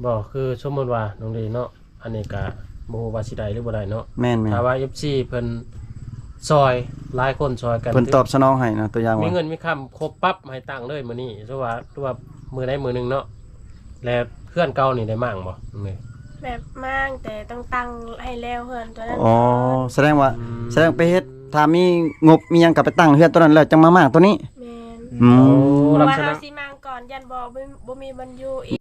บ่คือสมมุติว่าน้องดีเนาะอันนี้ก็บ่ฮู้ว่าสิได้หรือบ่ได้เนาะแม่นถ้าว่า FC เพิ่นซอยหลายคนซอยกันเพิ่นตอบสนองให้นะตัวอย่างมีว่าเงินมีคำครบปั๊บให้ตั้งเลยมื้อนี้หรือว่ามื้อใดมื้อหนึงเนาะแล้วเพื่อนเก่านี่ได้มั่งบ่นี่ แบบมากแต่ต้องตั้งให้แล้วเพื่อนตัวนั้น อ๋อแสดงว่าแสดงไปเฮ็ดถ้ามีงบมีหยังก็ไปตั้งเฮือนตัวนั้นแล้วจังมามากตัวนี้ แม่น อื โอ้ ม ลัก ว่า ษณะ เฮาสิมางก่อนยันบ่มีบรรยุอีก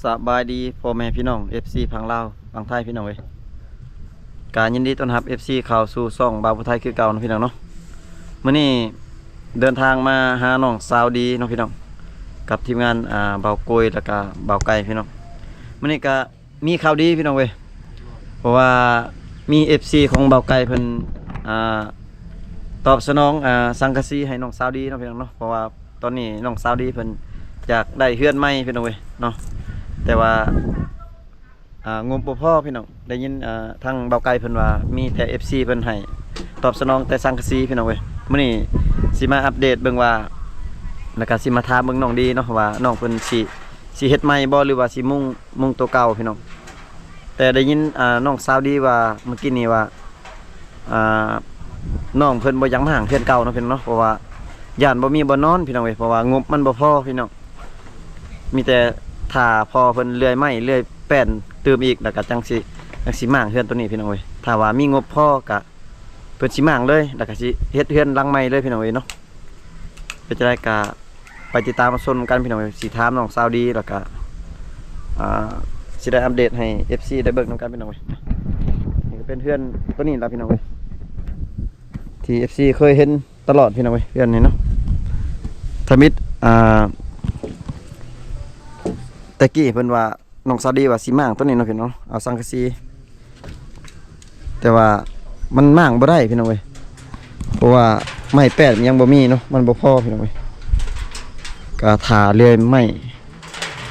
สบายดีพ่อแม่พี่น้อง FC พังลาวพังไทยพี่น้องเอ้ยการยินดีต้อนรับ FC เข้าสู่ช่องบาวผู้ไทยคือเก่านะพี่น้องเนาะมื้อนี้เดินทางมาหาน้องสาวดีเนาะพี่น้องกับทีมงานเบาโกยแล้วก็เบาไก่พี่น้องมื้อนี้ก็มีข่าวดีพี่น้องเว้ยเพราะว่ามี FC ของเบาไก่เพิ่นตอบสนองสังกะสีให้น้องสาวดีเนาะพี่น้องเนาะเพราะว่าตอนนี้น้องสาวดีเพิ่นอยากได้เฮือนใหม่พี่น้องเว้ยเนาะแต่ว่างบบ่พอพี่น้องได้ยินทางเบาไก่เพิ่นว่ามีแต่ FC เพิ่นให้ตอบสนองแต่สังกะสีพี่น้องเว้ยมื้อนี้สิมาอัปเดตเบิ่งว่าแล้วก็สิมาถามเบิ่งน้องดีเนาะว่าน้องเพิ่นสิเฮ็ดใหม่บ่หรือว่าสิมุ่งตัวเก่าพี่น้องแต่ได้ยินน้องสาวดีว่าเมื่อกี้นี้ว่าน้องเพิ่นบ่อยากมาหางเพื่อนเก่าเนาะพี่น้องเนาะเพราะว่าย่านบ่มีบ่นอนพี่น้องเว้ยเพราะว่างบมันบ่พอพี่น้องมีแต่ถ้าพอเพิ่นเลื่อยไม้เลื่อยแป้นเติมอีกแล้วก็จังสิมางเฮือนตัวนี้พี่น้องเว้ยถ้าว่ามีงบพอก็เพิ่นสิมางเลยแล้วก็สิเฮ็ดเฮือนหลังใหม่เลยพี่น้องเว้ยเนาะเป็นจังได๋ก็ไปติดตามมาชมกันพี่น้องเว้ยสิถามน้องสาวดีแล้วก็สิได้อัปเดตให้ FC ได้เบิ่งนำกันพี่น้องเว้ยนี่ก็เป็นเฮือนตัวนี้ล่ะพี่น้องเว้ยที่ FC เคยเห็นตลอดพี่น้องเว้ยเฮือนนี้เนาะทมิตตะกี้เพิ่นว่าน้องสาวดีว่าสิมางตัวนี้เนาะพี่น้องเอาสังกะสีแต่ว่ามันมางบ่ได้พี่น้องเว้ยเพราะว่าไม้แป้นยังบ่มีเนาะมันบ่พอพี่น้องเว้ยก็ถาเลื่อยไม้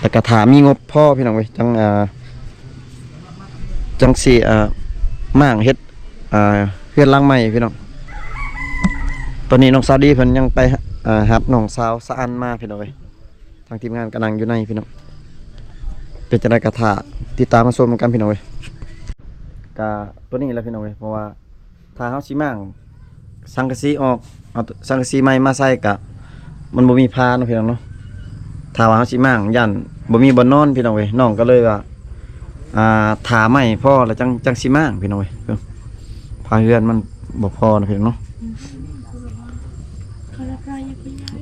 แล้วก็ถามีงบพอพี่น้องเว้ยจังสิมางเฮ็ดเฮือนหลังใหม่พี่น้องตอนนี้น้องสาวดีเพิ่นยังไปรับน้องสาวสะอันมาพี่น้องเว้ยทางทีมงานกำลังอยู่ในพี่น้องเป็นจังได๋ก็ท่าติดตามมาชมกันพี่น้องเว้ยก็ตัวนี้แหละพี่น้องเว้ยเพราะว่าถ้าเฮาสิมั่งสังกะสีออกเอาสังกะสีใหม่มาใส่ก็มันบ่มีพาเนาะพี่น้องเนาะถ้าว่าเฮาสิมั่งย่านบ่มีบ่นอนพี่น้องเว้ยน้องก็เลยว่าถาไม้พอแล้วจังสิมั่งพี่น้องเว้ยพาเฮือนมันบ่พอนะพี่น้องเนาะ เขารับรองยังไม่ย้าย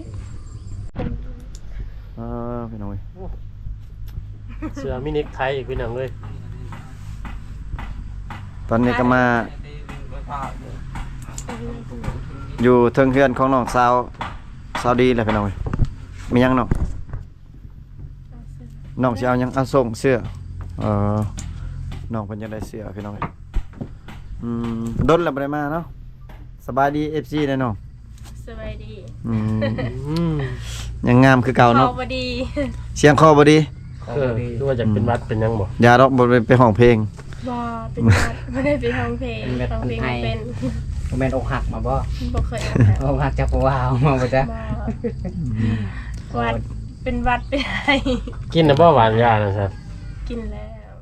พี่น้องเว้ย เสื้อมินิกไทยอีกพี่น้องเอ้ย ตอนนี้ก็มาอยู่เทิงเฮือนของน้องสาวดีแหละพี่น้องเว้ยมีหยังน้องสิเอาหยังเอาส่งเสื้อน้องเพิ่นอยากได้เสื้อพี่น้องเว้ยดนแล้วบ่ได้มาเนาะสบายดี FC เด้อน้อง สบายดี ยังงามคือเก่าเนาะ พอบ่ดี เสียงคอบ่ดี ดูว่าจะเป็นวัดเป็นยังบ่ อย่าดอกบ่ไปห้องเพลง บ่เป็นวัดไม่ได้ไปห้องเพลงห้องเพลงไม่เป็น แม่นอกหักมาบ่ บ่เคยเอา อกหักจากผู้ว่าวมาบ่จ๊ะ บ่วัดเป็นวัดเป็นไห้ กินน่ะบ่หวานยานะซั่น กินแล้ว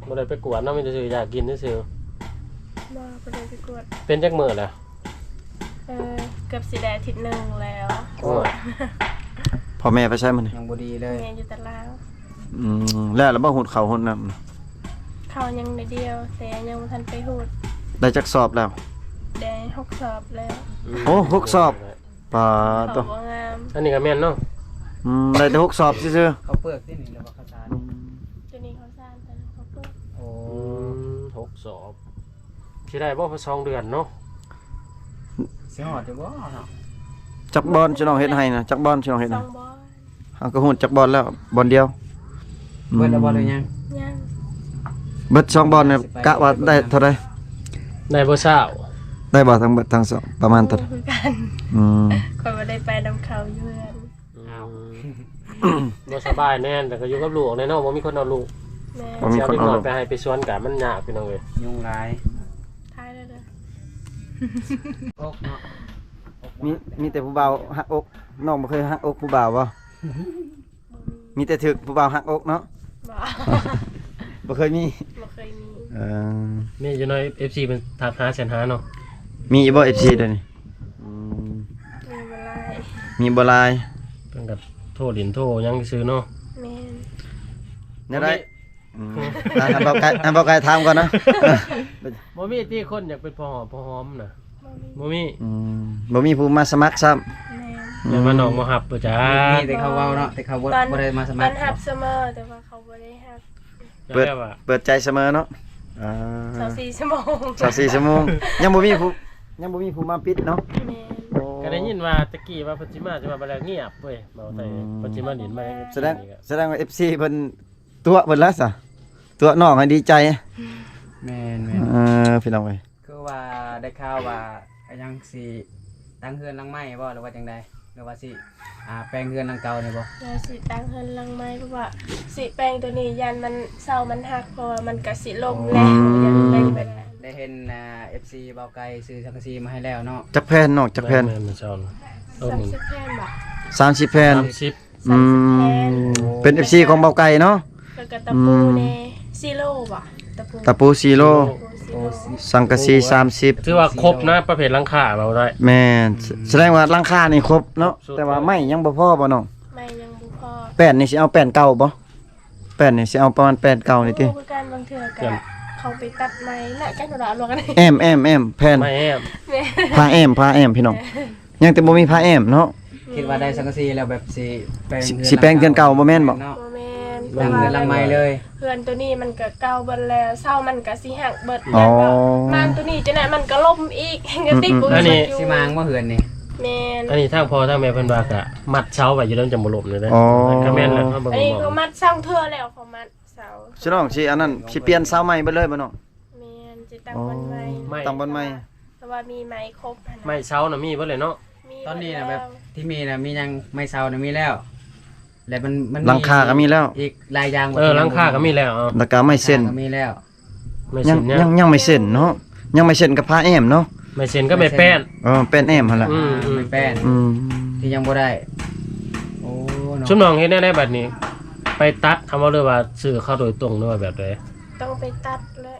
บ่ได้ไปกวดเนาะมีแต่ซื่ออยากกินซื่อ บ่ได้ไปกวด เป็นจักมื้อแล้ว เกือบสิได้อาทิตย์หนึงแล้ว โอ้ย พ่อแม่ไปใช้มันนี่ ยังบ่ดีเลย แม่อยู่ตลาด แล้วบ่หุดข้าวหุดน้ำ เขายังในเดียวแต่ยังบ่ทันไปหูด ได้จักสอบแล้ว ได้6สอบแล้ว โอ้6สอบ ปลา เขา ตัว บ่งาม อันนี้ก็แม่นเนาะ ได้แต่6สอบซื่อ เขาเปลือกที่นี่แล้วบ่ข้าวสาร ตัวนี้เขาสร้างแต่เขาเปิด โอ้ 6 สอบสิได้บ่พอ2 เดือนเนาะ สิฮอดอยู่บ่เนาะ ๆจักบอลสิน้องเฮ็ดให้นะจักบอลสิน้องเฮ็ด สอ นะ งบอล เฮาก็ฮู้จักบอลแล้วบอลเดียว เบิดแล้วบ่หรือยัง ยัง เบิด2บอลเนี่ยกะว่าได้เท่าใด ได้บ่เช้า ได้บ่ทั้งเบิดทั้งสองประมาณเท่าใด คือกัน อืม คนบ่ได้ไปนำเขาอยู่เฮือน บ่สบายแน่นแต่ก็อยู่กับลูกแน่เนาะบ่มีคนเอาลูก แม่ บ่มีคนเอา ไปให้ไปสวนกะมันยากพี่น้องเอ้ย ยุงหลาย ท้ายแล้วเด้อ อกเนาะ มีแต่ผู้บ่าวหักอกน้องบ่เคยหักอกผู้บ่าวบ่มีแต่ถึกผู้บ่าวหักอกเนาะ บ่ บ่เคยมี บ่เคยมี เออ นี่อยู่ใน FC เป็นทักหาแสนหาเนาะ มีบ่ FC เด้อนี่อืม มีเวลา มีบ่หลาย เพิ่นก็โทรดินโทรยังซื้อเนาะ แม่น แนวใดอืมอันบ่ไกลถามก่อนนะ บ่มีที่คนอยากเป็นพ่อหอมพ่อหอมน่ะ บ่มี บ่มี อืมบ่มีผู้มาสมัครซ้ำ แม่น อย่ามาน้องบ่ฮับบ่จ้า มีแต่เขาเว้าเนาะแต่เขาบ่ได้มาสมั ตอ คร นหับเสมอแต่ว่าเขาบ่ได้หับ เปิด แล้วว่า เปิดใจเสมอเนาะอ่า 24ชั่วโมง 24ชั่วโมงยังบ่มีผู้มาปิดเนาะ แม่น ก็ได้ยินว่าตะกี้ว่าเพิ่นสิมาจะมาบ่แล้วเงียบเว้ยเมาแต่เพิ่นสิมาดินมา แสดงว่า FC เพิ่นตัวเพิ่นแล้วซะตัวน้องให้ดีใจ แม่น พี่น้องเอ้ย คือว่าได้ข่าวว่ายังสิตั้งเฮือนหลังใหม่บ่หรือว่าจังใดหรือว่าสิแปลงเฮือนหลังเก่านี่บ่ เราสิตั้งเฮือนหลังไม้เพราะว่าสิแปลงตัวนี้ยันมันเศร้ามันหักเพราะว่ามันก็สิล่มแล้วยันแปลงไปแล้ว ได้เห็นFC เบาไกลซื้อสังกะสีมาให้แล้วเนาะ จักแผ่นน้องจักแผ่น แม่นๆเช้าน่ะเออมึง 30แผ่นบ่ 30แผ่น 30 อืมเป็น FC ของเบาไก่เนาะ แล้วก็ตะปูในซีโร่บ่ตะปู ตะปูซีโร่ ซีโร่ สังกะสี30 ถือว่าครบนะประเภทหลังคาเราได้ แม่นแสดงว่าราคานี่ครบเนาะแต่ว่าไม้ยังบ่พอบ่น้อง ไม่ยังบ่พอ แป้นนี่สิเอาแป้นเก่าบ่แป้นนี่สิเอาประมาณแป้นเก่านี่ติ คือการบางเทื่อก็เขาไปตัดไม้น่ะแกนดาลวกัน แอมแผ่น ไม่แอบ แม่ ผ้าแอมพี่น้องยังแต่บ่มีผ้าแอมเนาะ คิดว่าได้สังกะสีแล้วแบบสิแปลง สิแปลงเฮือนเก่าบ่แม่นบ่ เนาะ บ่แม่น ตั้งเฮือนหลังใหม่เลย เฮือนตัวนี้มันก็เก่าเบิดแล้วเศร้ามันก็สิหักเบิด อ๋อ ม่านตัวนี้จังได๋มันก็ล่มอีกก็ติดบ่ อันนี้ สิมางบ่เฮือนนี่ แม่น อันนี้ทางพ่อทางแม่เพิ่นว่าก็มัดเช้าไว้อยู่แล้วจะบ่ล่มเลยเด้อก็แม่นแล้วเฮาเบิ่ง อันนี้ บ่ เขามัดสร้างเทื่อแล้วเขามัดเสา สิน้องสิอันนั้นสิเปลี่ยนเสาใหม่ไปเลยบ่น้อง แม่นสิตั้งบนไม้ ไม่ ตั้งบนใหม่ แต่ว่ามีไม้ครบหั่นน่ะ ไม่เช้าน่ะมีเบิดเลยเนาะ มี ตอนนี้นะ หมด แบ ล้ บ ว ที่มีนะมียังไม่เซานะมีแล้ว แล้วมัน หลังคาก็มีแล้ว อีกหลายอย่าง หลังคาก็มีแล้วเอา แล้วก็ไม่เส้น ก็มีแล้ว ไม่ ยั เส้ ง นเนี่ย ยังไม่เส้นเนาะยังไม่เส้นกับผ้าแอมเนาะ ไม่เส้นก็ไม่แป้น เป็นแอมหั่นล่ะ อืม ไม่แป้น อืม ที่ยังบ่ได้โอ้เนาะ ชุมน้องเฮ็ดได้บัดนี้ ไปตัดทำเอาเลยว่าซื้อเข้าโดยตรงด้วยแบบใด ต้องไปตัดเลย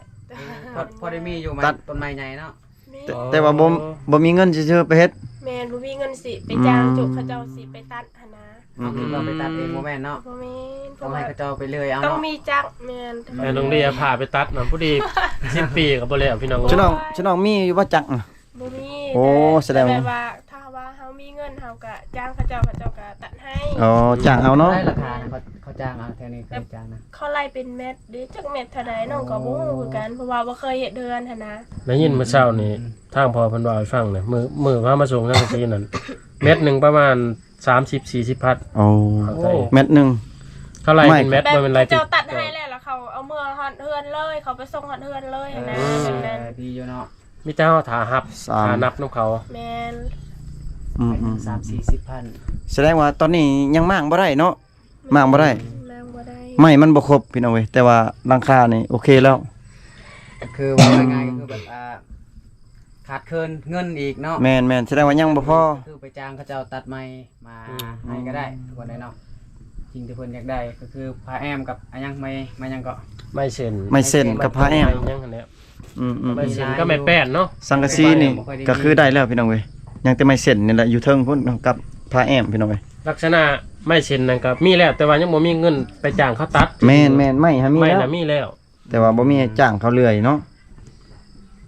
พอได้มีอยู่ไหมต้นไม้ใหญ่เนาะ มี แต่ว่าบ่มีเงินซื่อๆไปเฮ็ด แม่นบ่มีเงินสิไปจ้างจุกเขาเจ้าสิไปตัดหั่นนะ เอาคือว่าไปตัดเองบ่แม่นเนาะ บ่แม่นเพ ต้อ ราะ งให้ ว่า เขาเจ้าไปเลยเอา ต้อง เนาะ มีจักรแม่น แม่ต้องเรียพาไปตัดน่ะผู้ดี10 ปีก็บ่แล้วพี่น้อง ชิน้องมีอยู่ว่าจักอะ บ่มี โอ้แสดงว่า ต่ว่าถ้าว่าเฮามีเงินเฮาก็จ้างเขาเจ้าก็ตัดให้ อ๋อจ้างเอาเนาะ ได้ราคานะเขาจ้างเอาแค่นี้เขาจ้างนะ เขาไล่เป็นเม็ดหรือจักเม็ดเท่าใดน้องก็บ่ฮู้คือกันเพราะว่าบ่เคยเฮ็ดเดือนหั่นนะ ได้ยินเมื่อเช้านี่ทางพ่อเพิ่นว่าให้ฟังเนี่ยมือพามาส่งทางที่นั่นเม็ดหนึงประมาณ30-40 พัด โอ้ เข้าใจ เม็ดหนึง เท่าไหร่เป็นเม็ด แบบ บ่เป็นไร เจ้าตัดให้แล้วเขาเอาเมื่อฮอดเฮือนเลยเขาไปส่งฮอดเฮือนเลยหั่นนะแบบนั้น ดีอยู่เนาะ มีแต่เฮาถาหับถานับนํเขา แม่น อืม 30-40,000 แสดงว่าตอนนี้ยังมางบ่ได้เนาะมางบ่ได้ แม่งบ่ได้ ไม่มันบ่ครบพี่น้องเว้ยแต่ว่าราคานี่โอเคแล้ว ก็คือว่าง่ายๆก็คือแบบขาดเคินเงินอีกเนาะ แม่นแสดงว่ายังบ่พอ คือไปจ้างเขาเจ้าตัดไม้มาให้ก็ได้ทุกคนได้เนาะจริงที่เพิ่นอยากได้ก็คือผ้าแอมกับอันยังไม่ยังก็ ไม่เส้น ไม่เส้นกับผ้าแอม ยังอันเนี้ย อืม ไม่เส้นก็ไม่แป้นเนาะ สังกะสีนี่ก็คือได้แล้วพี่น้องเว้ยยังแต่ไม่เส้นนี่แหละอยู่เทิงพุ่นกับผ้าแอมพี่น้องเว้ย ลักษณะไม่เส้นนั่นก็มีแล้วแต่ว่ายังบ่มีเงินไปจ้างเขาตัด แม่นไม่ฮะมี ไม่ แล้ว น่ะมีแล้ว แต่ว่าบ่มีจ้างเขาเลื่อยเนาะ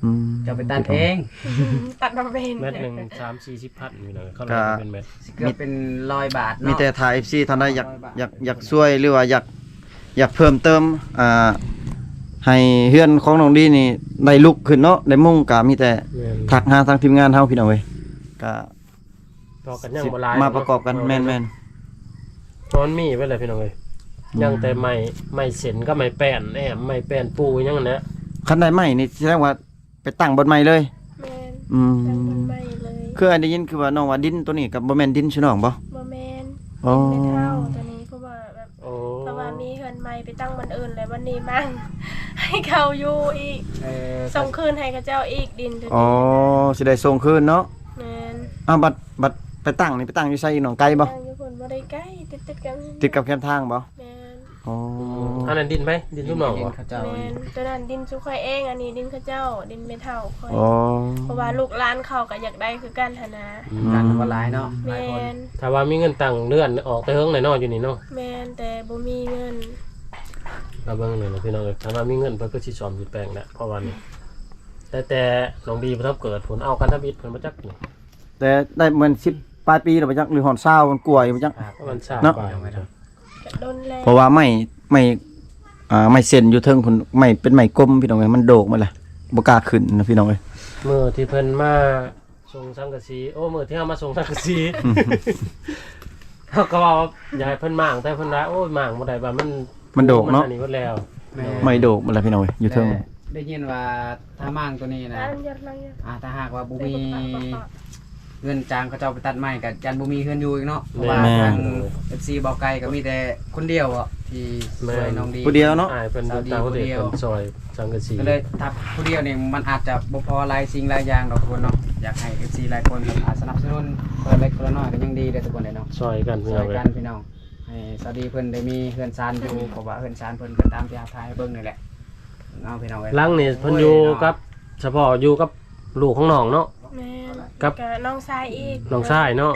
อืม จะไปตัดเอง ตัดบ่เป็น เม็ดหนึง30-40 พัดนี่นะเขาเลยเป็นเม็ด เกือบเป็น100 บาท มี เนาะ แต่ถ่าย FC ท่านใดอยากช่วยหรือว่าอยากเพิ่มเติมให้เฮือนของน้องดีนี่ได้ลุกขึ้นเนาะได้มุ่งก็มีแต่ แม่น ทักหาทางทีมงานเฮาพี่น้องเว้ยก็ ต่อกันยัง สิ บ่หลาย มาประกอบกันแม่น เพราะมันมีไว้เลยพี่น้องเอ้ยยังแต่ไม่เส้นก็ไม่แป้นแอมไม่แป้นปูยังอันเนี้ย ๆคันใดไม้นี่แสดงว่าไปตั้งบนไม้เลย แม่น อืม ตั้งบนไม้เลย คืออันได้ยินคือว่าน้องว่าดินตัวนี้กับบ่แม่นดินชื่อน้องบ่ บ่แม่น อ๋อ เป็นเท่าตัวนี้เพราะว่าแบบ โอ้ เพราะว่ามีเฮือนไม้ ไปตั้งมันอื่นแล้ววันนี้มั่ง ให้เขาอยู่อีก ส่งคืนให้เขาเจ้าอีกดินตัว อ๋อ นี้ สิได้ส่งคืนเนาะ แม่น อ้าวบัดไปตั้งนี่ไปตั้งอยู่ไสอีหนองไกลบ่ ตั้งอยู่คนบ่ได้ใกล้ติดกัน ติดกับแคมทางบ่ แม่น อ๋อ อันนั้นดินไหมดินซุ่มหนองบ่ เขาเจ้า แม่นตัวนั้นดินสุข่อยเองอันนี้ดินเขาเจ้าดินไม่เท่าค่อย อ๋อ เพราะว่าลูกหลานเขาก็อยากได้คือกันหั่นนะ กันว่าหลายเนาะหลาย แม่ คน น ถ้าว่ามีเงินตังค์เลื่อนออกไปเฮิงไหนเนาะอยู่นี่เนาะ แม่นแต่บ่มีเงิน เราเบิ่งหน่อยนะพี่น้องเอ้ยถ้าว่ามีเงินเพิ่นก็สิซ่อมสิแปลงแหละเพราะว่านี่แต่น้องดีบ่ทับเกิดผลเอากันทบิดเพิ่นบ่จักนี่ แต่ได้เหมือน10ปลายปีแล้วบ่จักหรือหอน20มันกลัวอยู่บ่จัก เพราะมันซ่า เนาะ ไป ก็โดนแล้ว เพราะว่าไม่เส้นอยู่เทิงพุ่นไม่เป็นไม้กลมพี่น้องเอ้ยมันโดกหมดเลยบ่กล้าขึ้นนะพี่น้องเอ้ย มื้อที่เพิ่นมาส่งสังกะสีโอ้มื้อที่เฮามาส่งสังกะสี เขาก็ว่าอยากให้เพิ่นมางแต่เพิ่นว่าโอ้ยมางบ่ได้ว่ามัน โดกเนาะ อันนี้หมดแล้ว แม่ ไม่โดกหมดเลยพี่น้องเอ้ยอยู่เทิง แต่ได้ยินว่าถ้ามั่งตัวนี้นะ นั่งยัดนั่งยัด ถ้าหากว่าบุมีเงินจ้างเขาเจ้าไปตัดไม้กับยันบุมีเงินอยู่อีกเนาะเพราะว่าทาง FC เบาไกลก็มีแต่คนเดียวอ่ะที่ช่วยน้องดี ผู้เดียวเนาะ อ้ายเพิ่นเดินทางประเทศเพิ่นซอยสังกะสี ก็เลยถ้าผู้เดียวนี่มันอาจจะบ่พอหลายสิ่งหลายอย่างดอกทุกคนเนาะอยากให้ FC หลายคนอาจสนับสนุนเพิ่นเล็กคนละน้อยก็ยังดีเด้อทุกคนเลยเนาะ ซอยกันพี่ ช่ น้ ว อย งเอ้ กั ย นพี่น้องให้สวัสดีเพิ่นได้มีเฮือนซานอยู่เพราะว่าเฮือนซานเพิ่นก็ตามที่อาทายให้เบิ่งนี่แหละเอาพี่น้องเอ้ย หลังนี่เพิ่นอยู่กับเฉพาะอยู่กับลูกของน้องเนาะ แม่น ครับ ก็น้องชายอีก น้องชายเนาะ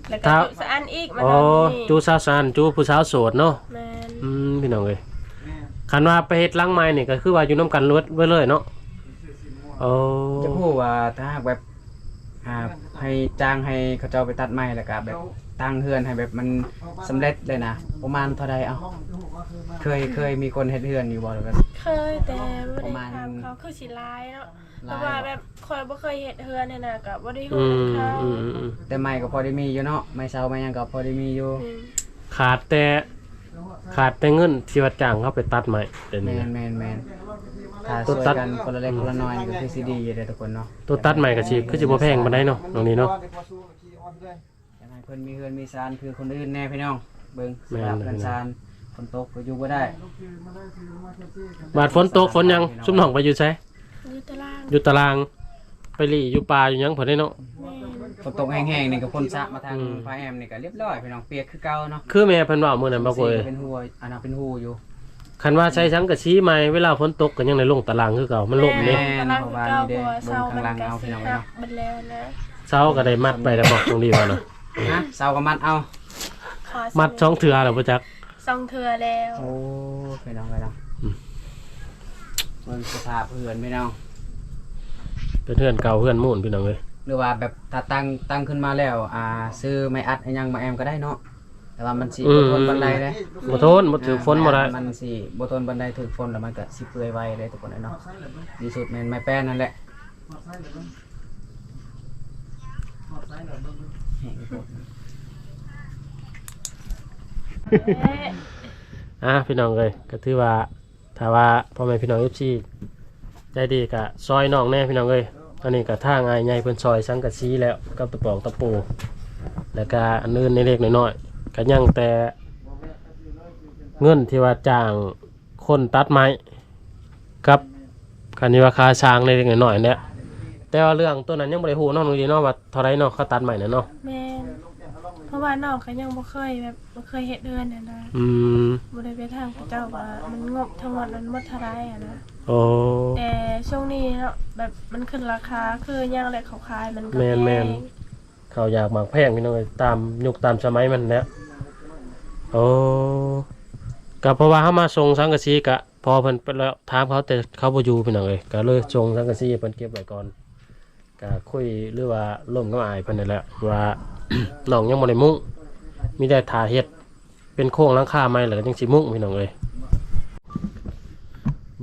แล้ว ครั ก็ บ จุสะอันอีกมา อ๋อ ตอนนี้ จูสาวสานจูผู้สาวโสดเนาะ แม่น พี่น้องเอ้ยคันว่าไปเฮ็ดหลังไม้นี่ก็คือว่าอยู่นํกันรวดไว้เลยเนาะโอ้ จะพูดว่าถ้าหากแบบให้จ้างให้เขาเจ้าไปตัดไม้แล้วก็แบบตั้งเฮือนให้แบบมันสำเร็จเลยนะประมาณเท่าใดเอ้าเคยมีคนเฮ็ดเฮือนอยู่บ่หรือว่า เคยแต่บ่ ป ได้ ระมาณ ถามเขาคือสิลายเนาะเพ หลาย ราะว่าแบบคอยบ่เคยเฮ็ดเฮือนเนี่ยนะก็บ่ได้ฮู้ อื นำ ม เขา อืม แต่ไม้ก็พอได้มีอยู่เนาะไม้เสาไม้หยังก็พอได้มีอยู่ อืม ขาดแต่เงินที่ว่าจ้างเขาไปตัดไม้เดี๋ยว แม นี้ นแมนถ้า ตัว ช่วย ตัด กันคนละเล็กคนละน้อยนี่ก็คือสิดีอยู่เด้อทุกคนเนาะ ตัวตัดไม้ก็สิคือสิบ่แพงปานใดเนาะตรงนี้เนาะ อยากให้เพิ่นมีเฮือนมีซานคือคนอื่นแน่พี่น้องเบิ่งส แม่น ภาพ เลย เฮือนซานฝนตกก็อยู่บ่ได้ บาดฝนตกฝนหยังซุ่มน้องไปอยู่ไส อยู่ตาราง อยู่ตารางไปหลีอยู่ป่าอยู่หยังเพิ่นได้เนาะ แม่น ฝนตกแห้งๆนี่ก็พ่นสระมาทางฟ้าแอมนี่ก็เรียบร้อยพี่น้องเปียกคือเก่าเนาะ คือแม่เพิ่นว่ามื้อนั้นบ่ก สี เอ้ย ก็เป็นหัวอันนั้นเป็นหูอยู่ คันว่าใช้สังกะสีใหม่เวลาฝนตกก็ยังได้ลงตารางคือเก่ามันล่ม แม่ เด้ ตารางคือเก่าเพราะว่าเสามัน เบิ่งข้างล่าง ก็ เอา สิ พี่น้อง หั เนาะ กเบิดแล้วนะ เช้าก็ได้มัดไปแล้วบอกตรงนี้ว่าเนาะ ฮะเสาก็มัดเอา ขอ มัดช่องเถื่อแล้วบ่จัก สองเทื่อแล้ว โอ้พี่น้องพี่น้อง อืม เบิ่งสภาพเฮือนพี่น้อง เป็นเพื่อนเก่าเพื่อนหมู่นพี่น้องเอ้ย หรือว่าแบบถ้าตั้งขึ้นมาแล้วซื้อไม้อัดให้ยังมาแอมก็ได้เนาะแต่ว่ามันสิบ่ทนบันไดเลย บ่ทนบ่ถือฝนบ่ได้ มันสิบ่ทนบันไดถือฝนแล้วมันก็สิเปื่อยไวเลยทุกคนเนาะดีสุดแม่นไม้แป้นนั่นแหละ พี่น้องเอ้ยก็ถือว่าถ้าว่าพ่อแม่พี่น้อง FC ใจดีก็ซอยน้องแน่พี่น้องเอ้ยอันนี้ก็ทางอ้ายใหญ่เพิ่นซอยสังกะสีแล้วกับตะปอกตะปูแล้วก็อันอื่นเล็กๆน้อยๆก็ยังแต่เงินที่ว่าจ้างคนตัดไม้กับคันนี้ว่าค่าช้างเล็กๆน้อยๆเนี่ยแต่ว่าเรื่องตัวนั้นยังบ่ได้ฮู้เนาะน้องดีเนาะว่าเท่าไรเนาะเขาตัดไม้น่ะเนาะ แม่นเพราะว่าน้องก็ยังบ่เคยแบบบ่เคยเฮ็ดเฮือนน่ะนะ อืม บ่ได้ไปทางพระเจ้าว่ามันงบทั้งหมดมันหมดเท่าไหร่อะนะ โอ้ แต่ช่วงนี้เนาะแบบมันขึ้นราคาคือย่างแรกเขาขายมันก็ แม่น แพ แม่ ง น เขาอยากหมากแพงพี่น้องเอ้ยตามยุคตามสมัยมันแหล้วโอ้ก็เพราะว่าเฮามาส่งสังกะสีกะพอเพิ่นไปแล้วถามเขาแต่เขาบ่อยู่พี่น้องเอ้ยก็เลยส่งสังกะสีให้เพิ่นเก็บไว้ก่อนก็คุยหรือว่าร่วมกับอ้ายเพิ่นนั่นแหละว่า น้องยังบ่ได้มุ้งมีแต่ท่าเฮ็ดเป็นโครงหลังคาใหม่แล้วก็จังสิมุ้งพี่น้องเอ้ย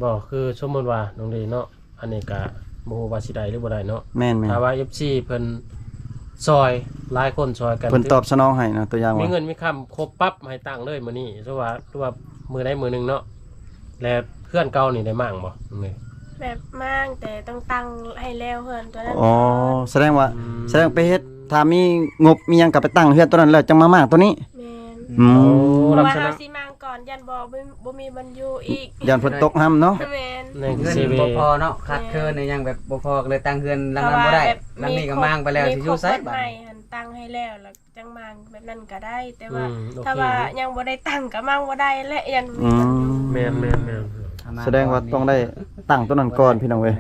บ่คือสมมุติว่าน้องดีเนาะอันนี้ก็บ่ฮู้ว่าสิได้หรือบ่ได้เนาะ แม่น ถ้าว่า FC เพิ่นซอยหลายคนซอยกัน เพิ่นตอบสนองให้นะตัวอย่าง มี ว่า เงินมีคำครบปั๊บให้ตั้งเลยมื้อนี้หรือว่ามื้อใดมื้อหนึงเนาะแล้วเพื่อนเก่านี่ได้มั่งบ่นี่ แบบมากแต่ต้องตั้งให้แล้วเฮือนตัวนั้น อ๋อแสดงว่าไปเฮ็ดถ้ามีงบมีหยังก็ไปตั้งเฮือนตัวนั้นแล้วจังมามากตัวนี้ แม่น อืม โอ้ เพ ลั ราะ ก ว่า ษณะ เฮาสิมางก่อนยันบ่มีบรรยูอีก ยันฝนตกห้ํเนาะ แม่น ใน เงิน ซีวี บ่พอเนาะขาดเคินเนี่ยยังแบบบ่พอก็เลยตั้งเฮือนหลังนั้นบ่ได้หลังนี้ก็มางไปแล้วสิอยู่ไส มีครบ บัด ให้หันตั้งให้แล้วแล้วจังมางแบบนั้นก็ได้ แต่ว่า โอ ถ้า เค ว่ายังบ่ได้ตั้งก็มางบ่ได้และยัน อื มีบรรยู ม แม่น แสดงว่าต้องได้ตั้งตัวนั้นก่อนพี่น้องเว้ย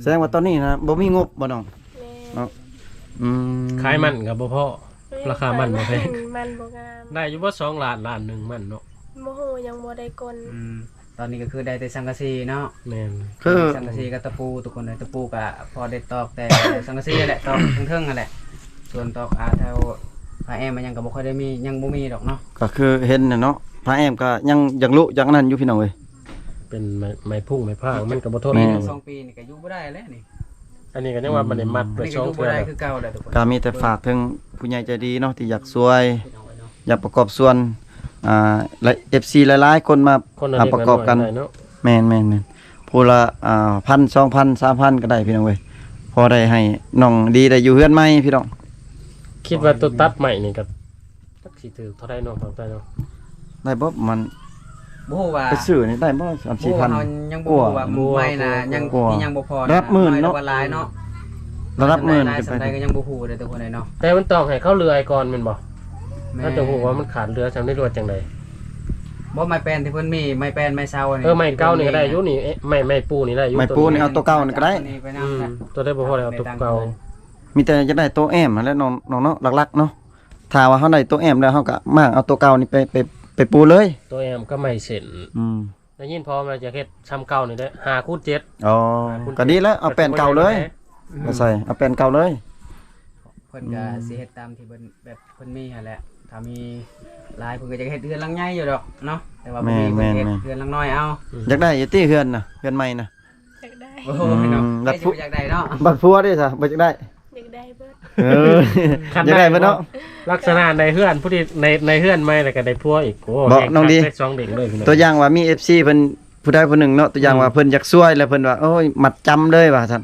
แสดงว่าตอนนี้นะบ่มีงบบ่น้อง แม่ เนาะอืม ขายมันกับบ่พอ ราคามันบ่แพง มันบ่งาม ได้อยู่บ่2ล้านล้านหนึงมันเนาะ โมโหยังบ่ได้กล ตอนนี้ก็คือได้แต่สังกะสีเนาะ แม่น คือ สังกะสีกับตะปูทุกคนเลยตะปูก็พอได้ตอกแต่ สังกะสีแหละตอกเทิงๆนั่นแหละส่วนตอกแถวผ้าแอมมันยังก็บ่ค่อยได้มียังบ่มีดอกเนาะ ก็คือเห็นน่ะเนาะพระแอมก็ยังอยากลุอยากนั้นอยู่พี่น้องเว้ย เป็นไม้พุ่งไม้พางมันก็บ่ทน แม่ สองปีนี่ก็อยู่บ่ได้แล้วนี่ อันนี้ก็ยังว่ามันได้มัด อัน ไว้ นี้ ส ก็ อง อยู่ เทื่ บ่ อ ได้ แล้ว คือเก่าแหละทุกคน ก็มีแต่ฝากถึงผู้ใหญ่ใจดีเนาะที่อยากช่วย อยากประกอบส่วนและ FC หลายๆคนมา คนละ อ่า เล็ก ประกอบกัน ละน้อยเนาะ แม่นผู้ละ1,000 2,000 3,000ก็ได้พี่น้องเว้ยพอได้ให้น้องดีได้อยู่เฮือนใหม่พี่น้อง คิดว่าตัวตัดใหม่นี่ก็จักสิถือเท่าใดเนาะฟังใจเนาะ ได้บ่มัน บ่ฮู้ว่า ไปซื้อนี่ได้บ่ บ่ 3-4,000 ฮู้ว่าเฮายังบ่ฮู้ว่าไม่นะยัง กลัว ที่ยังบ่พอ รับหมื่นเนาะ ไม่หลายเนาะ ระดับหมื่น หลาย ขึ้น สำ ไป ใดก็ยังบ่ฮู้เลยทุกคนเลยเนาะ แต่มันต้องให้เข้าเรือไอ้ก่อนแม่นบ่ แม่ ถ้าจะฮู้ว่ามันขาดเรือจำได้รวดจังได๋ บ่ไม้แป้นที่เพิ่นมีไม้แป้นไม้เซานี่ ไม้เก่านี่ก็ได้อยู่นี่ไม้ปูนี่ได้อยู่ ไม้ปูนี่เอาตัวเก่านี่ก็ได้ ไป อื นำ ม นะ ตัวได้บ่พอแล้วเอาตัวเก่า มีแต่จะได้ตัวแอมนั่นแหละน้องเนาะหลักๆเนาะถ้าว่าเฮาได้ตัวแอมแล้วเฮาก็มางเอาตัวเก่านี่ไปปูเลย ตัวแอมก็ไม่เส้น อืม ได้ยินพอมาจะเฮ็ดซ้ำเก่านี่ได้5x7 อ๋อก็ดีแล้วเอาแป้นเก่าเลยมาใส่เอาแป้นเก่าเลย เพิ่นก็สิเฮ็ดตามที่เพิ่นแบบเพิ่นมีหั่นแหละถ้ามีหลายเพิ่นก็จะเฮ็ดเรือนหลังใหญ่อยู่ดอกเนาะแต่ว่าบ่มีเพิ่นเฮ็ดเรือนหลังน้อยเอา อยากได้อยู่ที่เฮือนน่ะเฮือนใหม่น่ะ อยากได้ โอ้โหเนาะ รั ได้ ด สิอยากได้เนาะ บัดพัวเด้ซะบ่อยากได้ อยากได้เบิด เอออยากได้เบ่เนาะ ลักษณะในเฮือนผู้ที่ในเฮือนใหม่แล้วก็ได้พัวอีกโอ้ บ่ แห่ น้องดี ได้สองเด็กเลยพี่น้อง ตัวอย่างว่ามี FC เพิ่นผู้ใดผู้หนึ่งเนาะตัวอย่างว่าเพิ่นอยากช่วยแล้วเพิ่นว่าโอ้ยมัดจำเลยว่าซั่น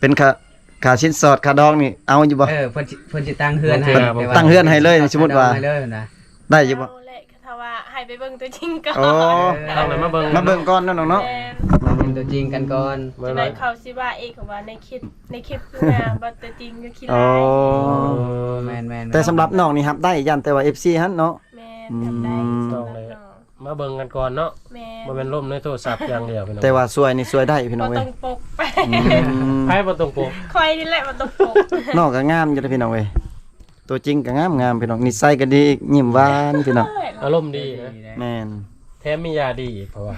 เป็นค่าสินสอดค่าดองนี่เอาอยู่บ่ เพิ่นสิตั้งเฮือนให้ ตั้งเฮือนให้เลยสมมุติว่า ให้เลยนะ ได้อยู่บ่ เอาแหละถ้าว่าให้ไปเบิ่งตัวจริงก่อน โอ้ ต้องเลยมาเบิ่ง มาเบิ่งก่อนเนาะน้องเนาะ แม่น เป็นตัวจริงกันก่อน เบิ่ จะ งหน่ ได้ อย เขาสิว่าเอกของว่าในคลิปคือนะบ่ตัวจริงก็คิด โอ้ ร้าย แม่นๆ แต่สำหรับน้องนี่รับได้ยันแต่ว่า FC หั่นเนาะ แม่นทำได้ ต้องเลยมาเบิ่งกันก่อนเนาะ แม่ บ่แม่นล่มในโทรศัพท์อย่างเดียวพี่น้อง แต่ว่าช่วยนี่ช่วยได้พี่น้ บ่ องเว้ ต้ ย องปกไป ไผบ่ต้องปลูก คอยนี่แหละบ่ต้องปก น้องก็งามอยู่เด้อพี่น้องเว้ยตัวจริงก็งามพี่น้องนิสัยก็ดีอีกยิ้มหวานพี่น้อง อารมณ์ดีนะ แม่น แถมมียาดีอีกเพราะว่า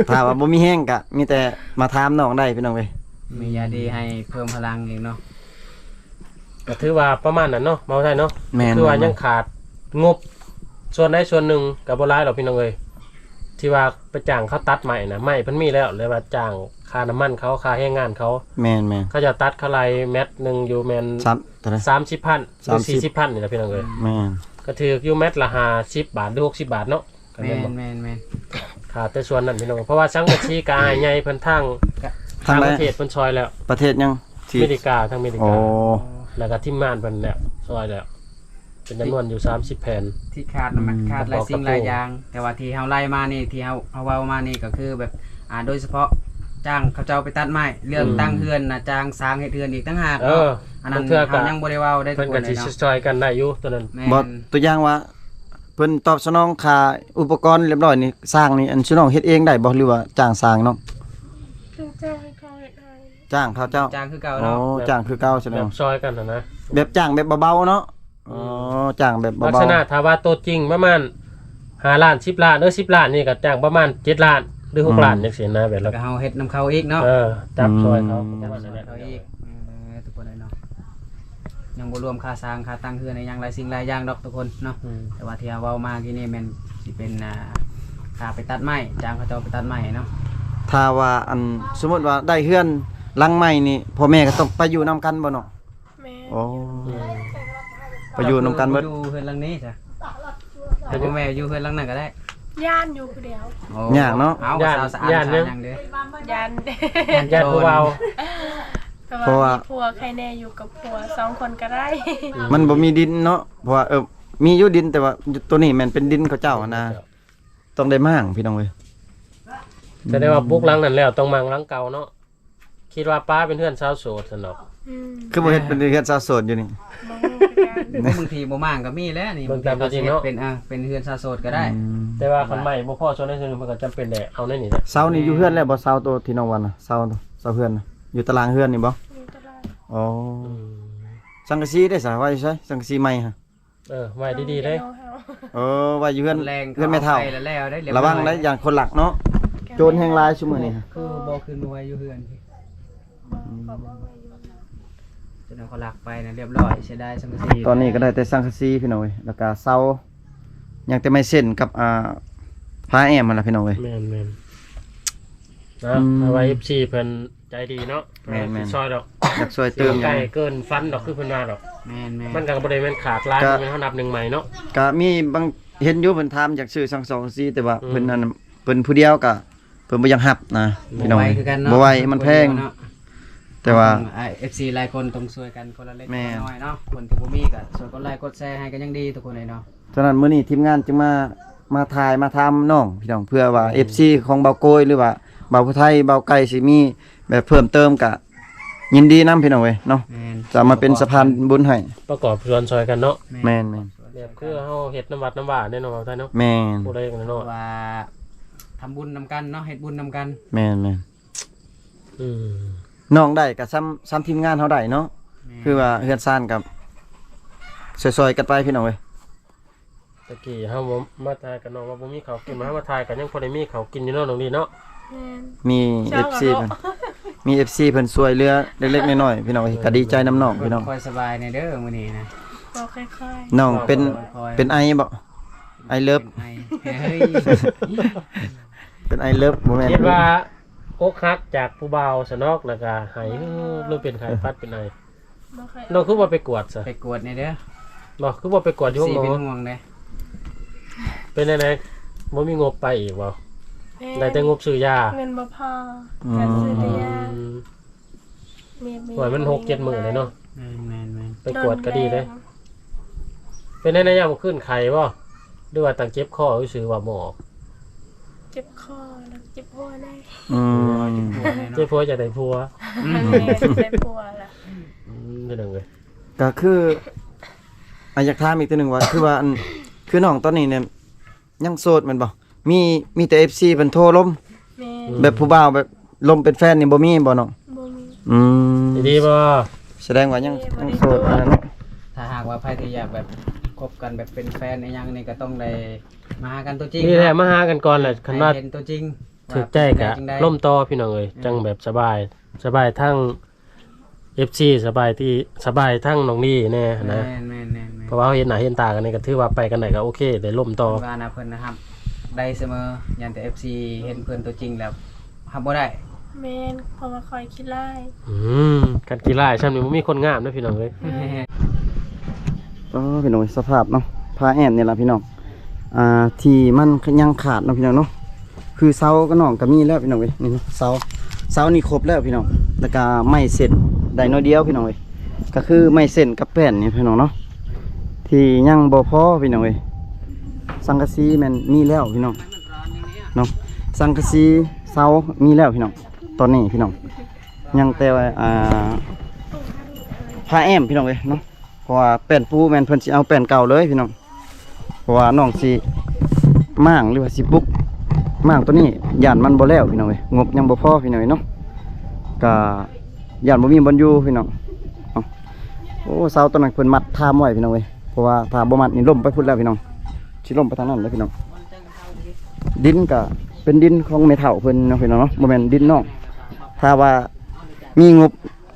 ถ้าว่าบ่มีแห้งก็มีแต่มาถามน้องได้พี่น้องเว้ย มียาดีให้เพิ่มพลังอีกเนาะ ก็ถือว่าประมาณนั้นเนาะเมาได้เนาะ แม่น คือว่ายังขาดงบส่วนใดส่วนหนึ่งก็บ่หลายดอกพี่น้องเอ้ยที่ว่าไปจ้างเขาตัดใหม่นะใหม่เพิ่นมีแล้วเลยว่าจ้างค่าน้ำมันเขาค่าแรงงานเขา แม่น เขาจะตัดเขาไล่แมตหนึงอยู่แม่น 3เท่าไหร่ 30,000หรือ 30 40,000นี่แหละพี่น้องเอ้ย แม่น ก็ถืออยู่แมตละ50บาทหรือ60บาทเนาะก็ แม่ แม่นบ่ นแม่นแม่น ขาดแต่ส่วนนั้นพี่น้องเพราะว่าสังกะสีกายใหญ่เพิ่นทาง ทางใด ประเทศเพิ่นซอยแล้ว ประเทศยัง อ ที่ เมริกาทางอเมริ โอ้ กาแล้วก็ทีมงานเพิ่นแล้วซอยแล้วเป็นจำนวนอยู่30แผ่น ที่ขาดน่ะมันขาดหลายสิ่งหลายอย่าง แต่ว่าที่เฮาไล่มานี่ที่เฮาเว้ามานี่ก็คือแบบโดยเฉพาะจ้างเขาเจ้าไปตัดไม้เรื่องตั้งเฮือนน่ะจ้างสร้างเฮ็ดเฮือนอีกต่างหาก เออ อันนั้น เทื่อก็ เฮายังบ่ได้เว้าได้ทุ เพิ่ ก น ค ก็ นเล สิ ยเนาะ ซอยกันได้อยู่ตัวนั้น แม่ บ่ น ตัวอย่างว่าเพิ่นตอบสนองค่าอุปกรณ์เรียบร้อยนี่สร้างนี่อันชื่อน้องเฮ็ดเองได้บ่หรือว่าจ้างสร้างเนาะ ถึงจะให้เขาเฮ็ดให้ จ้างเขาเจ้า จ้างคือเก่า โอ้ เนาะ จ้างคือเก่าใช่ แบ มั้ย บซอยกันนะ แบบจ้างแบบเบาๆเนาะอ๋อจ้างแบบ ลัก เบา ษณะถ้าว่าตัวจริงประมาณ5ล้าน10ล้าน10ล้านนี่ก็จ้างประมาณ7ล้านหรือ6ล้านจังซี่นะแบบ แล้ แล้ว ว ก็เฮาเฮ็ดนํเขาอีกเนาะ จับซอยเขา จับซอยเขาอีกทุกคนเลยเนาะยังบ่รวมค่าสร้างค่าตั้งเฮือนในยังหลายสิ่งหลายอย่างดอกทุกคนเนาะแต่ว่าที่เฮาเว้ามากี้นี่แม่นสิเป็นค่าไปตัดไม้จ้างเขาเจ้าไปตัดไม้เนาะ ๆถ้าว่าอันสมมุติว่าได้เฮือนหลังใหม่นี่พ่อแม่ก็ต้องไปอยู่นํกันบ่เนาะ แม่ โอ้ไปอยู่นํกันเบิด อยู่เฮือนหลังนี้จ้ะแต่พ่อแม่อยู่เฮือนหลังนั้นก็ได้ ย่านอยู่ผู้เดียว ยากเนาะ เอาสาวสะอาดสะอาดอย่างเด้อ ยัน ญาติผู้เว้า เพราะว่ามีผัวใครแน่อยู่กับผัว2คนก็ได้ มันบ่มีดินเนาะเพราะว่า มีอยู่ดินแต่ว่าตัวนี้แมันเป็นดินเขาเจ้าอะนะต้องได้มั่างพี่น้องเอ้ย จะได้ว่าบุกหลังนั้นแล้วต้องมังหลังเก่าเนาะคิดว่าป้าเป็นเพื่อนสาวโสดซั่นดอก คือบ่เฮ็ดเป็นเฮือนซาโสดอยู่นี่ บ่ฮู้คือกัน บางทีบ่มางก็มีแล้วนี่ เบิ่งตามตัวจริงเนาะ เป็นเฮือนซาโซดก็ได้ แต่ว่าคันใหม่บ่พอส่วนนั้นส่วนนึงมันก็จำเป็นได้เอาในนี่นะ เสานี่อยู่เฮือนแล้วบ่เสาตัวที่น้องวันน่ะเสาเฮือนน่ะอยู่ตารางเฮือนนี่บ่ อยู่ตลาด อ๋อสังกะสีได้ซะไว้ใช้สังกะสีใหม่ฮะ ไว้ดีๆเด้ ไว้อยู่เฮือน แรง เฮือนแม่เฒ่า ไปแล้วได้เยบ ระวัง อย นะอย่างคนหลักเนาะโจรแห่งหลายซุมื้อนี้ คือบ่ขึ้นมาไว้อยู่เฮือนพี่ บ่บ่ไว้อยู่ จนเขาลักไปนะเรียบร้อยเสียดายสังกะสี ตอนนี้ก็ได้แต่สังกะสีพี่น้องเอ้ยแล้วก็เสายังแต่ไม่เส้นกับผ้าแอมมันล่ะพี่น้องเอ้ย แม่นๆนะเอาไว้ FC เพิ่นใจดีเนาะ แม่นๆ ซอยดอก อยากช่วยเติมหยั ใกล้ ง เกินฟันดอกคือเพิ่นว่าดอก แม่น มันก็บ่ได้แม่นขาดลายมันเป็นเฮานับหนึ่งใหม่เนาะ ก็มีบางเห็นอยู่เพิ่นถามอยากซื้อสังสองสีแต่ว่า อืม เพิ่นอันเพิ่นผู้เดียวก็เพิ่นบ่อยังรับนะพี่น้อง ไหว เอ้ย คือกันเนาะ บ่ไหวมันแพง เนาะ แต่ว่า FC หลายคนต้องช่วยกันคนละเล็กคน แม่ ละน้อยเนาะคนที่บ่มีก็ช่วยกดไลค์กดแชร์ให้กันยังดีทุกคนเลยเนาะ ฉะนั้นมื้อนี้ทีมงานจึงมาถ่ายมาทำน้องพี่น้องเพื่อว่า FC ของเบาโกยหรือว่าเบาผู้ไทยเบาไก่สิมีแบบเพิ่มเติมก็ยินดีนํพี่น้องเว้ยเนาะ แม่น จะมาเป็นสะพานบุญให้ ประกอบส่วนซอยกันเนาะ แม่น แบบคือเฮาเฮ็ดน้ำวัดน้ำว่าแน่นอนว่าไทยเนาะ แม่น บ่ได้กัน เพ เนาะ ราะว่าทำบุญนำกันเนาะเฮ็ดบุญนำกัน แม่น อืม น้องได้ก็ซ้ำทีมงานเฮาได้เนาะ แม่ คือว่าเฮือนซ่านกับซอยๆกันไปพี่น้องเว้ย ตะกี้เฮาบ่มาทายกันเนาะว่าบ่มีข้าวกินมาเฮามาทายกันยังพอได้มีข้าวกินอยู่เนาะตรงนี้เนาะ แม่น มี เจ้า FC ก็ เพิ่นมี FC เพิ่นช่วยเหลือเล็กๆน้อยๆพี่น้องเอ้ยก็ดีใจนํน้องพี่น้อง คอยสบายในเด้อมื้อนี้นะ บ่ค่อย น้องเป็นไอบ่ไอเลิฟ ไอ้เฮ้ย เป็นไอเลิฟบ่แม่น คิดว่าอกหักจากผู้บ่าวสนอกแล้วก็ให้หรือเป็นไข้พัดเป็นไอ ๆบ่ค่อย น้องคือบ่ไปกวดซะ ไปกวดในเด้อ บ่คือบ่ไปกวดอยู่ สี ห้องหม เป็น อ ห่วงเด้ เป็นจังได๋บ่มีงบไปอีกบ่ แม่น ได้แต่งบซื้อยา เงินบ่พอการซื้อแต่ยา อืม มี โอ้ยมัน6-7 มื้อเลยเนาะ แม่น ไปกวดก็ดีเด้เป็นจังได๋ยามขึ้นไข้บ่หรือว่าตั้งเจ็บคอซื่อๆว่าหมอ เจ็บคอแล้วเจ็บหัวได้ อืม เจ็บผัวจะได้ผัว แม่เจ็บหัวล่ะ เป็นจังได๋ ก็คืออยากถามอีกตัวหนึงว่าคือว่าอันคือน้องตอนนี้เนี่ยยังโสดแม่นบ่มีแต่ FC เพิ่นโทรลม แม่ แบบผู้บ่าวแบบลมเป็นแฟนนี่บ่มีบ่น้อง บ่มี อืม ดีบ่ แสดงว่ายังโสดอันนั้นเนาะ ถ้าหากว่าใครที่อยากแบบคบกันแบบเป็นแฟนในยังนี่ก็ต้องได้มาหากันตัวจริง นี่แหละมาหากันก่อนแหละคันว่า ให้เห็นตัวจริง ถึกใจกะล่มต่อพี่น้องเอ้ยจังแบบสบายทั้ง FC สบายทั้งน้องนี่แน่นะ แม่น เพราะว่าเฮาเห็นหน้าเห็นตากันนี่ก็ถือว่าไปกันได้ก็โอเคได้ล่มต่อ ว่านะเพิ่นนะครับ ได้เสมอยันแต่ FC เห็นเพิ่นตัวจริงแล้วรับบ่ได้ แม่นเพราะว่าคอยคิดไล่ กันกีฬาช่ำนี้บ่มีคนงามนะพี่น้องเอ้ย พี่น้องสภาพเนาะพาแอนนี่ล่ะพี่น้องที่มันยังขาดเนาะพี่น้องเนาะคือเสาก็น้องก็มีแล้วพี่น้องเว้ยนี่เนาะเสานี่ครบแล้วพี่น้องแล้วก็ไม้เสร็จได้น้อยเดียวพี่น้องเว้ยก็คือไม้เส้นกับแป้นนี่พี่น้องเนาะที่ยังบ่พอพี่น้องเว้ยสังกะสีแม่นมีแล้วพี่น้องเนาะสังกะสีเสามีแล้วพี่น้องตอนนี้พี่น้องยังแต่ว่าผ้าแอมพี่น้องเว้ยเนาะเพราะว่าแป้นปูแม่นเพิ่นสิเอาแป้นเก่าเลยพี่น้องเพราะว่าน้องสิม่างหรือว่าสิบุกม่างตัวนี้ย่านมันบ่แล้วพี่น้องเว้ยงบยังบ่พอพี่น้องเว้ยเนาะก็ย่านบ่มีบ่อนอยู่พี่น้องเอาโอ้เสาตัวนั้นเพิ่นมัดทามไว้พี่น้องเว้ยเพราะว่าถ้าบ่มัดนี่ล่มไปพุ่นแล้วพี่น้องสิล่มไปทางนั้นแล้วพี่น้องดินก็เป็นดินของแม่เฒ่าเพิ่นเนาะพี่น้องเนาะบ่แม่นดินน้องถ้าว่ามีงบ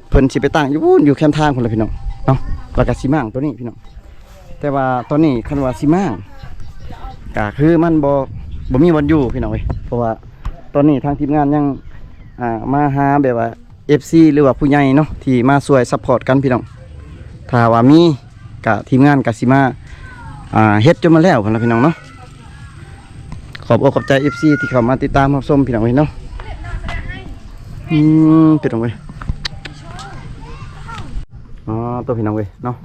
เพิ่นสิไปตั้งอยู่อยู่แคมทางพุ่นล่ะพี่น้องเนาะแล้วก็สิม่างตัวนี้พี่น้องแต่ว่าตอนนี้คันว่าสิม่างก็คือมันบ่มีวันอยู่พี่น้องเว้ยเพราะว่าตอนนี้ทางทีมงานยังมาหาแบบว่า FC หรือว่าผู้ใหญ่เนาะที่มาช่วยซัพพอร์ตกันพี่น้องถ้าว่ามีก็ทีมงานก็สิมาเฮ็ดจนมาแล้วพุ่นล่ะพี่น้องเนาะขอบอกขอบใจ FC ที่เข้ามาติดตามรับชมพี่น้องเว้ยเนาะพี่น้องเว้ยตัวพี่น้องเว้ยเนาะ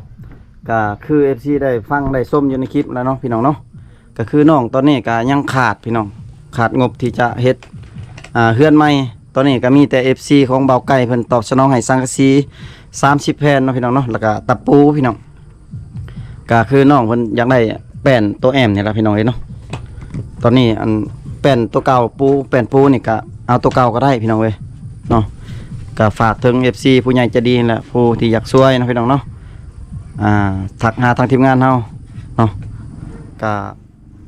ก็คือ FC ได้ฟังได้ส้มอยู่ในคลิปแล้วเนาะพี่น้องเนาะก็คือน้องตอนนี้ก็ยังขาดพี่น้องขาดงบที่จะเฮ็ดเฮือนใหม่ตอนนี้ก็มีแต่ FC ของเบาไก่เพิ่นตอบสนองให้สังกะสี30แผ่นเนาะพี่น้องเนาะแล้วก็ตะปูพี่น้องก็คือน้องเพิ่นอยากได้แป้นตัวแอมนี่ล่ะพี่น้องเอ้ยเนาะตอนนี้อันแป้นตัวเก่าปูแป้นปูนี่ก็เอาตัวเก่าก็ได้พี่น้องเอ้ยเนาะก็ฝากถึง FC ผู้ใหญ่ใจดีนั่นแหละผู้ที่อยากช่วยเนาะพี่น้องเนาะทักหาทางทีมงานเฮาเนาะก็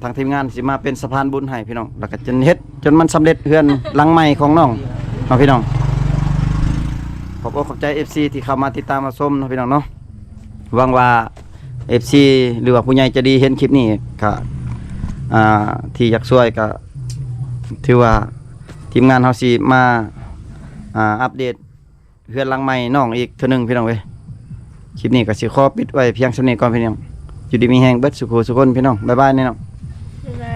ทางทีมงานสิมาเป็นสะพานบุญให้พี่น้องแล้วก็จนเฮ็ดจนมันสำเร็จเฮือนหลังใหม่ของน้องเนาะพี่น้องขอบอกขอบใจ FC ที่เข้ามาติดตามมาชมเนาะพี่น้องเนาะหวังว่า FC หรือว่าผู้ใหญ่ใจดีเห็นคลิปนี้ก็ที่อยากช่วยก็ถือว่าทีมงานเฮาสิมาอัปเดตเฮือนหลังใหม่น้องอีกเทื่อนึงพี่น้องเว้ยคลิปนี้ก็สิขอปิดไว้เพียงเท่านี้ก่อนพี่น้องอยู่ดีมีแฮงเบิดสุขสุขคนพี่น้องบ๊ายบายนี่น้อง บ๊ายบาย